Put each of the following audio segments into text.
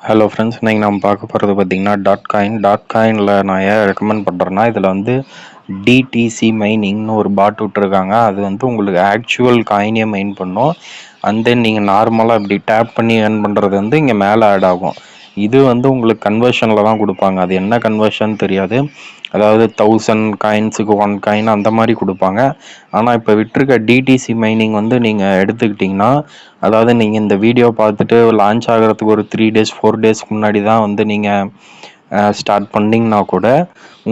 Hello friends, இன்றைக்கி நம்ம பார்க்க போகிறது பார்த்திங்கன்னா டாட் காயினில் நான் ஏன் ரெக்கமெண்ட் பண்ணுறேன்னா, இதில் வந்து டிடிசி மைனிங்னு ஒரு பாட் விட்டுருக்காங்க. அது வந்து உங்களுக்கு ஆக்சுவல் காயினே மைன் பண்ணும். அண்ட் தென் நீங்கள் நார்மலாக இப்படி டேப் பண்ணி ஏர்ன் பண்ணுறது வந்து இங்கே மேலே ஆட் ஆகும். இது வந்து உங்களுக்கு கன்வர்ஷனில் தான் கொடுப்பாங்க. அது என்ன கன்வர்ஷன் தெரியாது. அதாவது 1000 காயின்ஸுக்கு 1 காயின் அந்த மாதிரி கொடுப்பாங்க. ஆனால் இப்போ விட்டுருக்க டிடிசி மைனிங் வந்து நீங்கள் எடுத்துக்கிட்டிங்கன்னா, அதாவது நீங்கள் இந்த வீடியோ பார்த்துட்டு லான்ச் ஆகிறதுக்கு ஒரு 3 டேஸ் 4 டேஸ்க்கு முன்னாடி தான் வந்து நீங்கள் ஸ்டார்ட் பண்ணிங்கன்னா கூட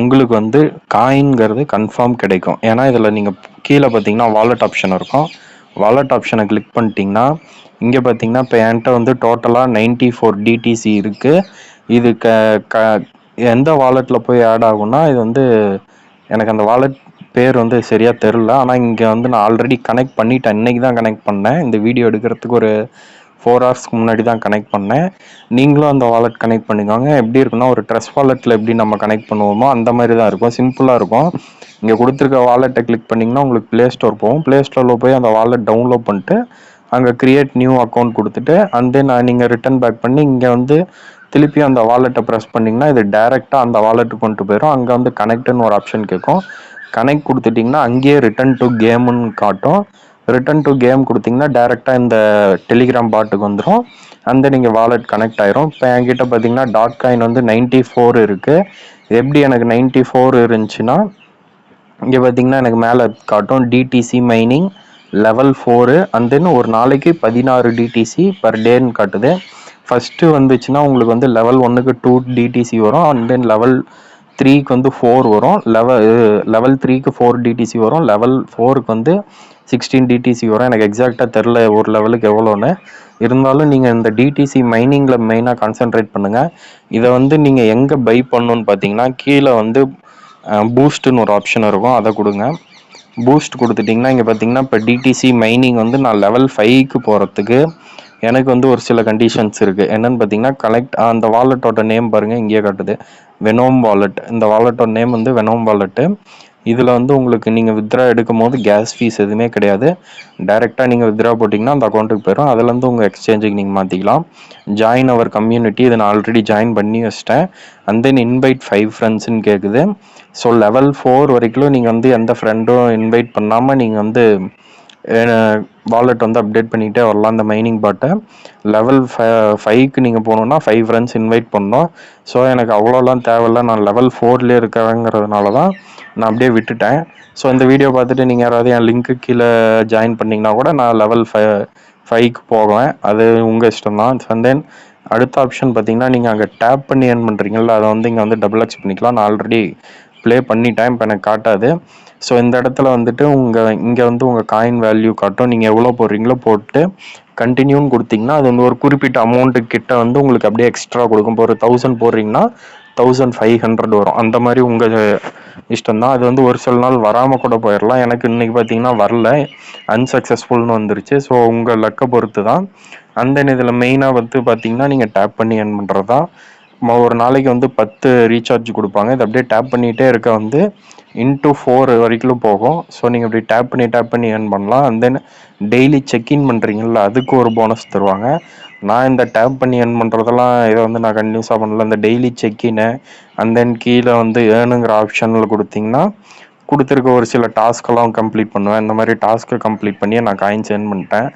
உங்களுக்கு வந்து காயின்ங்கிறது கன்ஃபார்ம் கிடைக்கும். ஏன்னா இதில் நீங்கள் கீழே பார்த்தீங்கன்னா வாலெட் ஆப்ஷன் இருக்கும். வாலெட் ஆப்ஷனை கிளிக் பண்ணிட்டீங்கன்னா இங்கே பார்த்தீங்கன்னா இப்போ என்கிட்ட வந்து டோட்டலாக 94 டிடிசி இருக்குது. இது எந்த வாலெட்டில் போய் ஆட் ஆகும்னா, இது வந்து எனக்கு அந்த வாலெட் பேர் வந்து சரியாக தெரில. ஆனால் இங்கே வந்து நான் ஆல்ரெடி கனெக்ட் பண்ணிட்டேன். இன்றைக்கி தான் கனெக்ட் பண்ணேன். இந்த வீடியோ எடுக்கிறதுக்கு ஒரு 4 ஹவர்ஸ்க்கு முன்னாடி தான் கனெக்ட் பண்ணேன். நீங்களும் அந்த வாலெட் கனெக்ட் பண்ணிக்கோங்க. எப்படி இருக்குன்னா, ஒரு ட்ரெஸ் வாலெட்டில் எப்படி நம்ம கனெக்ட் பண்ணுவோமோ அந்த மாதிரி தான் இருக்கும். சிம்பிளாக இருக்கும். இங்கே கொடுத்துருக்க வாலெட்டை கிளிக் பண்ணிங்கன்னா உங்களுக்கு ப்ளே ஸ்டோர் போகும். ப்ளே ஸ்டோரில் போய் அந்த வாலெட் டவுன்லோட் பண்ணிட்டு அங்கே க்ரியேட் நியூ அக்கௌண்ட் கொடுத்துட்டு அண்ட் தென் நீங்கள் ரிட்டன் பேக் பண்ணி இங்கே வந்து திருப்பி அந்த வாலெட்டை ப்ரெஸ் பண்ணிங்கன்னா இது டேரெக்டாக அந்த வாலெட்டுக்கு கொண்டு போயிடும். அங்கே வந்து கனெக்ட்னு ஒரு ஆப்ஷன் கேட்கும். கனெக்ட் கொடுத்துட்டிங்கன்னா அங்கேயே ரிட்டன் டு கேமுன்னு காட்டும். ரிட்டன் டு கேம் கொடுத்தீங்கன்னா டேரெக்டாக இந்த டெலிகிராம் பாட்டுக்கு வந்துடும். அந்த நீங்கள் வாலெட் கனெக்ட் ஆயிரும். இப்போ என்கிட்ட பார்த்தீங்கன்னா டாட் காயின் வந்து 94 இருக்குது. எப்படி எனக்கு 94 இருந்துச்சுன்னா, இங்கே பார்த்தீங்கன்னா எனக்கு மேலே காட்டும் DTC mining level 4 and then ஒரு நாளைக்கு 16 டிடிசி பர் டேன்னு காட்டுது. ஃபஸ்ட்டு வந்துச்சுன்னா உங்களுக்கு வந்து லெவல் 1க்கு 2 டிடிசி வரும். அண்ட் தென் லெவல் 3க்கு வந்து 4 வரும். லெவல் 3க்கு 4 டிடிசி வரும். லெவல் 4க்கு வந்து 16 டிடிசி வரும். எனக்கு எக்ஸாக்டாக தெரில ஒரு லெவலுக்கு எவ்வளோன்னு. இருந்தாலும் நீங்கள் இந்த டிடிசி மைனிங்கில் மெயினாக கான்சென்ட்ரேட் பண்ணுங்கள். இதை வந்து நீங்கள் எங்கே பை பண்ணணுன்னு பார்த்தீங்கன்னா, கீழே வந்து பூஸ்ட்டுன்னு ஒரு ஆப்ஷன் இருக்கும். அதை கொடுங்க. பூஸ்ட் கொடுத்துட்டிங்கன்னா இங்கே பார்த்தீங்கன்னா இப்போ டிடிசி மைனிங் வந்து நான் லெவல் 5க்கு போகிறதுக்கு எனக்கு வந்து ஒரு சில கண்டிஷன்ஸ் இருக்குது. என்னென்னு பார்த்தீங்கன்னா, அந்த வாலெட்டோட நேம் பாருங்கள், இங்கேயே காட்டுது வெனோம் வாலெட். இந்த வாலெட்டோட நேம் வந்து வெனோம் வாலெட்டு. இதில் வந்து உங்களுக்கு நீங்கள் வித்ரா எடுக்கும் போது கேஸ் ஃபீஸ் எதுவுமே கிடையாது. டைரெக்டாக நீங்கள் வித்ரா போட்டிங்கன்னா அந்த அக்கௌண்ட்டுக்கு போயிடும். அதுலேருந்து உங்கள் எக்ஸ்சேஞ்சுக்கு நீங்கள் மாற்றிக்கலாம். ஜாயின் அவர் கம்யூனிட்டி, இதை நான் ஆல்ரெடி ஜாயின் பண்ணி வச்சிட்டேன். அண்ட் தென் இன்வைட் 5 ஃப்ரெண்ட்ஸ்ன்னு கேட்குது. ஸோ லெவல் 4 வரைக்கும் நீங்கள் வந்து எந்த ஃப்ரெண்டும் இன்வைட் பண்ணாமல் நீங்கள் வந்து வாலெட் வந்து அப்டேட் பண்ணிகிட்டே வரலாம். அந்த மைனிங் பாட்டை லெவல் 5க்கு நீங்கள் போகணுன்னா 5 ஃப்ரெண்ட்ஸ் இன்வைட் பண்ணோம். ஸோ எனக்கு அவ்வளோலாம் தேவையில்லை. நான் லெவல் 4லேயே இருக்கிறேங்கிறதுனால தான் நான் அப்படியே விட்டுட்டேன். ஸோ இந்த வீடியோ பார்த்துட்டு நீங்கள் யாராவது என் லிங்க்கு கீழே ஜாயின் பண்ணிங்கன்னா கூட நான் லெவல் 5க்கு போவேன். அது உங்கள் இஷ்டம் தான். அண்ட் தென் அடுத்த ஆப்ஷன் பார்த்தீங்கன்னா, நீங்கள் அங்கே டேப் பண்ணி ஏர்ன் பண்ணுறீங்களா, அதை வந்து இங்கே வந்து டபுள் எக்ஸ் பண்ணிக்கலாம். நான் ஆல்ரெடி ப்ளே பண்ணிட்டேன். இப்போ எனக்கு காட்டாது. ஸோ இந்த இடத்துல வந்துட்டு இங்கே வந்து உங்கள் காயின் வேல்யூ காட்டும். நீங்கள் எவ்வளோ போடுறீங்களோ போட்டு கண்டினியூன்னு கொடுத்தீங்கன்னா அது வந்து ஒரு குறிப்பிட்ட அமௌண்ட்டு கிட்ட வந்து உங்களுக்கு அப்படியே எக்ஸ்ட்ரா கொடுக்கும். இப்போ ஒரு 1000 போடுறீங்கன்னா 1500 வரும். அந்த மாதிரி உங்கள் இஷ்டம் தான். அது வந்து ஒரு சில நாள் வராமல் கூட போயிடலாம். எனக்கு இன்றைக்கி பார்த்தீங்கன்னா வரல, அன்சக்ஸஸ்ஃபுல்னு வந்துருச்சு. ஸோ உங்கள் லக்கை பொறுத்து தான். அண்ட் தென் இதில் மெயினாக வந்து பார்த்தீங்கன்னா நீங்கள் டேப் பண்ணி ஏர்ன் பண்ணுறது தான். ஒரு நாளைக்கு வந்து 10 ரீசார்ஜ் கொடுப்பாங்க. இது அப்படியே டேப் பண்ணிகிட்டே இருக்க வந்து இன்ட்டு 4 வரைக்கும் போகும். ஸோ நீங்கள் இப்படி டேப் பண்ணி ஏர்ன் பண்ணலாம். அண்ட் தென் டெய்லி செக்இன் பண்ணுறீங்களா, அதுக்கு ஒரு போனஸ் தருவாங்க. நான் இந்த டேப் பண்ணி ஏர்ன் பண்ணுறதெல்லாம் இதை வந்து நான் கண்டினியூஸாக பண்ணல. இந்த டெய்லி செக்இன்னு அண்ட் தென் கீழே வந்து ஏர்னுங்கிற ஆப்ஷனில் கொடுத்தீங்கன்னா கொடுத்துருக்க ஒரு சில டாஸ்க்கெல்லாம் கம்ப்ளீட் பண்ணுவேன். இந்த மாதிரி டாஸ்க்கை கம்ப்ளீட் பண்ணி நான் காயின்ஸ் ஏர்ன் பண்ணிட்டேன்.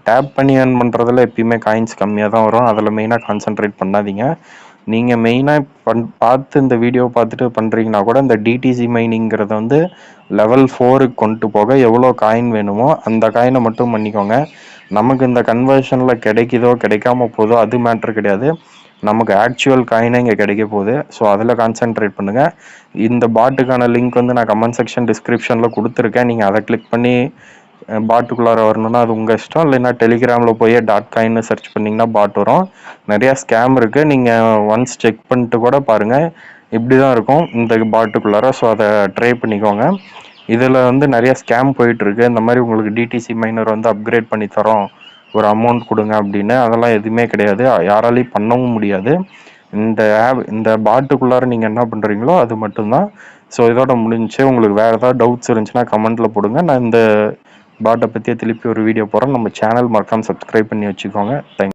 டேப் பண்ணி ஏர்ன் பண்ணுறதுல எப்பயுமே காயின்ஸ் கம்மியாக தான் வரும். அதில் மெயினாக கான்சென்ட்ரேட் பண்ணாதீங்க. நீங்கள் மெயினாக பார்த்து இந்த வீடியோ பார்த்துட்டு பண்ணுறீங்கன்னா கூட இந்த டிடிசி மைனிங்கிறத வந்து லெவல் 4க்கு கொண்டு போக எவ்வளோ காயின் வேணுமோ அந்த காயினை மட்டும் பண்ணிக்கோங்க. நமக்கு இந்த கன்வர்ஷனில் கிடைக்குதோ கிடைக்காம போதோ அது மேட்ரு கிடையாது. நமக்கு ஆக்சுவல் காயினே இங்கே கிடைக்க போகுது. ஸோ அதில் கான்சென்ட்ரேட் பண்ணுங்கள். இந்த பாட்டுக்கான லிங்க் வந்து நான் கமெண்ட் செக்ஷன் டிஸ்கிரிப்ஷனில் கொடுத்துருக்கேன். நீங்கள் அதை கிளிக் பண்ணி பாட்டுக்குள்ளார வரணும்னா அது உங்கள் இஷ்டம். இல்லைன்னா டெலிகிராமில் போய் டாட் காயின்னு சர்ச் பண்ணிங்கன்னா பாட் வரும். நிறையா ஸ்கேம் இருக்குது. நீங்கள் ஒன்ஸ் செக் பண்ணிட்டு கூட பாருங்கள். இப்படி தான் இருக்கும் இந்த பாட்டுக்குள்ளார. ஸோ அதை ட்ரை பண்ணிக்கோங்க. இதில் வந்து நிறையா ஸ்கேம் போயிட்டுருக்கு. இந்த மாதிரி உங்களுக்கு டிடிசி மைனர் வந்து அப்கிரேட் பண்ணி தரோம், ஒரு அமௌண்ட் கொடுங்க அப்படின்னு, அதெல்லாம் எதுவுமே கிடையாது. யாராலையும் பண்ணவும் முடியாது. இந்த பாட்டுக்குள்ளார நீங்கள் என்ன பண்ணுறீங்களோ அது மட்டும்தான். ஸோ இதோட முடிஞ்சு. உங்களுக்கு வேறு ஏதாவது டவுட்ஸ் இருந்துச்சுன்னா கமெண்ட்டில் போடுங்க. நான் இந்த பாட்டை பற்றியே திருப்பி ஒரு வீடியோ போடுறேன். நம்ம சேனல் மறக்காமல் சப்ஸ்கிரைப் பண்ணி வச்சுக்கோங்க. தேங்க்யூ.